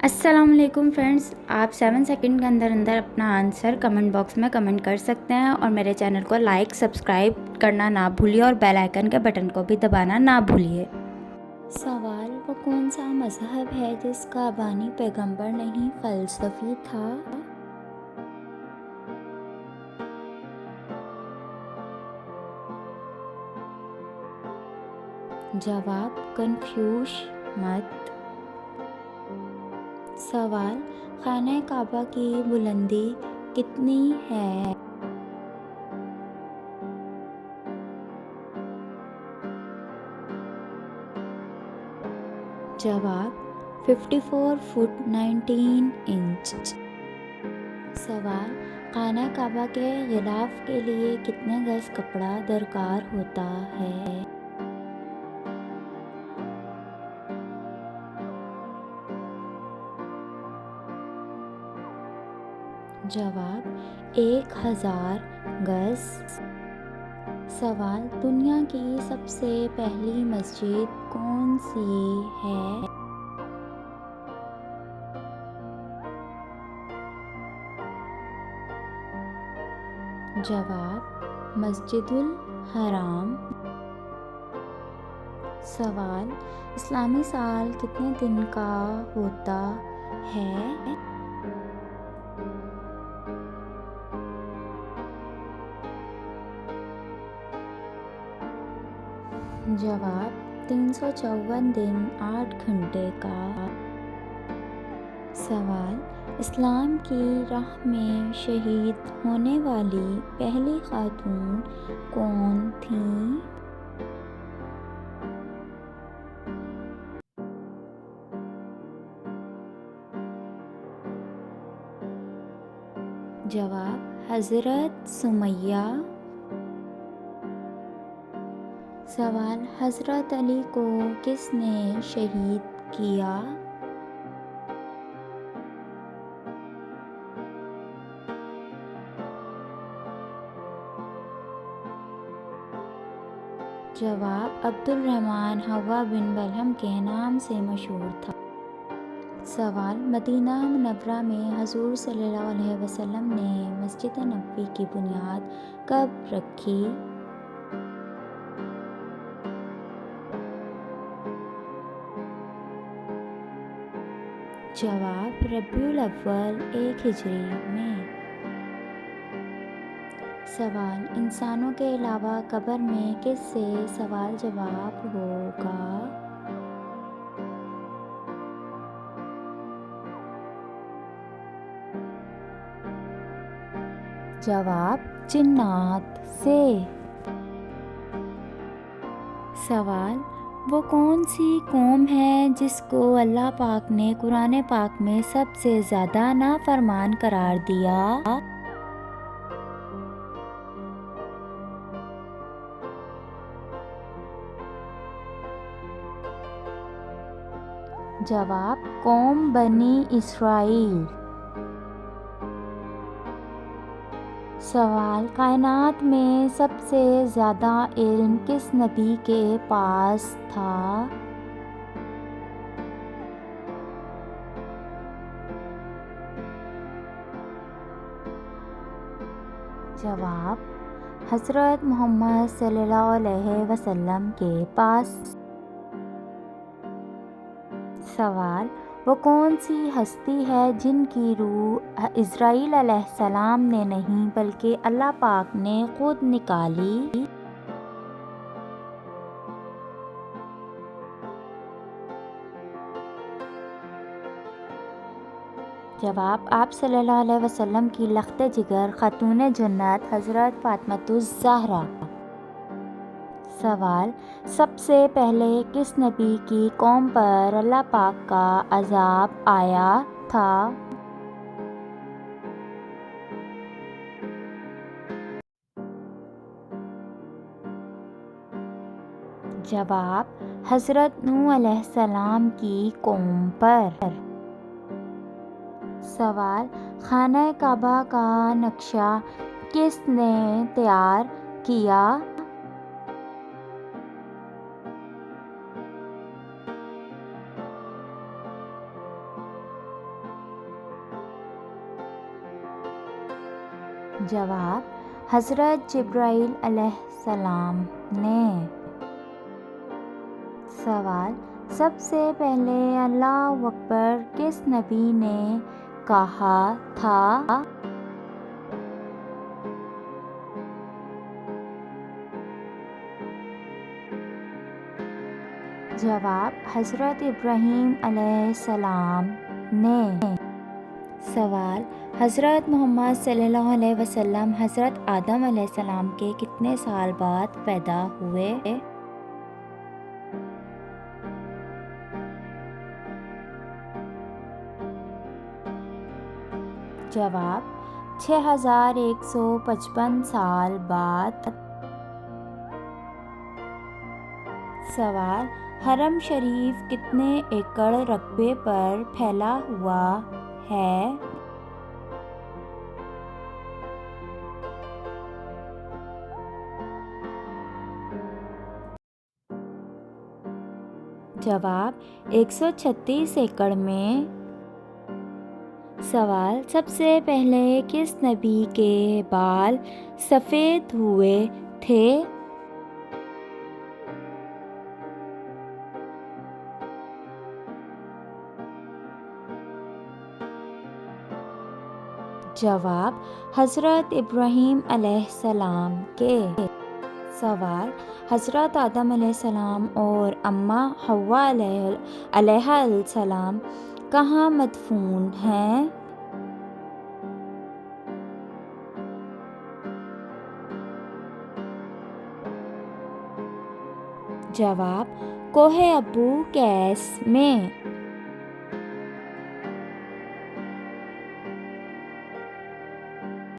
अस्सलामुअलैकुम फ्रेंड्स, आप 7 सेकंड के अंदर अंदर अपना आंसर कमेंट बॉक्स में कमेंट कर सकते हैं और मेरे चैनल को लाइक सब्सक्राइब करना ना भूलिए और बेल आइकन के बटन को भी दबाना ना भूलिए। सवाल, वो कौन सा मज़हब है जिसका बानी पैगंबर नहीं फ़लसफ़ी था? जवाब, कन्फ्यूश मत। सवाल, खाना काबा की बुलंदी कितनी है? जवाब, 54 फुट 19 इंच। सवाल, खाना काबा के गिलाफ के लिए कितने गज कपड़ा दरकार होता है? जवाब, 1000 गज। सवाल, दुनिया की सबसे पहली मस्जिद कौन सी है? जवाब, मस्जिदुल हराम। सवाल, इस्लामी साल कितने दिन का होता है? जवाब, 354 दिन 8 घंटे का। सवाल, इस्लाम की राह में शहीद होने वाली पहली खातून कौन थीं? जवाब, हज़रत सुमैया। सवाल, हज़रत अली को किसने शहीद किया? जवाब, अब्दुल रहमान हवा बिन बलहम के नाम से मशहूर था। सवाल, मदीना मुनव्वरा में हजूर सल्लल्लाहु अलैहि वसल्लम ने मस्जिद नबवी की बुनियाद कब रखी? जवाब, रबीउल अव्वल 1 हिजरी में। सवाल, इंसानों के अलावा कब्र में किससे सवाल जवाब होगा? जवाब, जिन्नात से। सवाल, वो कौन सी कौम है जिसको अल्लाह पाक ने कुरान पाक में सबसे ज़्यादा नाफरमान करार दिया? जवाब, कौम बनी इसराइल। सवाल, कायनात में सबसे ज़्यादा इल्म किस नबी के पास था? जवाब, हज़रत मोहम्मद सल्लल्लाहु अलैहि वसल्लम के पास। सवाल, वो कौन सी हस्ती है जिनकी रूह इज़राइल अलैहिस्सलाम ने नहीं बल्कि अल्लाह पाक ने खुद निकाली? जवाब, आप सल्लल्लाहु अलैहि वसल्लम की लख्त जिगर खातून जन्नत हज़रत फ़ातिमातुज़ ज़हरा। सवाल, सबसे पहले किस नबी की कौम पर अल्लाह पाक का अज़ाब आया था? जवाब, हज़रत नूह अलैहिस्सलाम की कौम पर। सवाल, खाना काबा का नक्शा किसने तैयार किया? जवाब, हज़रत जिब्राईल अलैहिस्सलाम ने। सवाल, सबसे पहले अल्लाहु अकबर किस नबी ने कहा था? जवाब, हज़रत इब्राहीम अलैहिस्सलाम ने। सवाल, हज़रत मोहम्मद सल्लल्लाहु अलैहि वसल्लम हज़रत आदम अलैहिस्सलाम के कितने साल बाद पैदा हुए? जवाब, 6155 साल बाद। सवाल, हरम शरीफ कितने एकड़ रकबे पर फैला हुआ है? जवाब, 136 एकड़ में। सवाल, सबसे पहले किस नबी के बाल सफ़ेद हुए थे? जवाब, हज़रत इब्राहीम अलैहिस्सलाम के। सवाल, हज़रत आदम अलैहिस्सलाम और अम्मा हव्वा अलैहिस्सलाम कहाँ मदफून हैं? जवाब, कोहे अबू कैस में।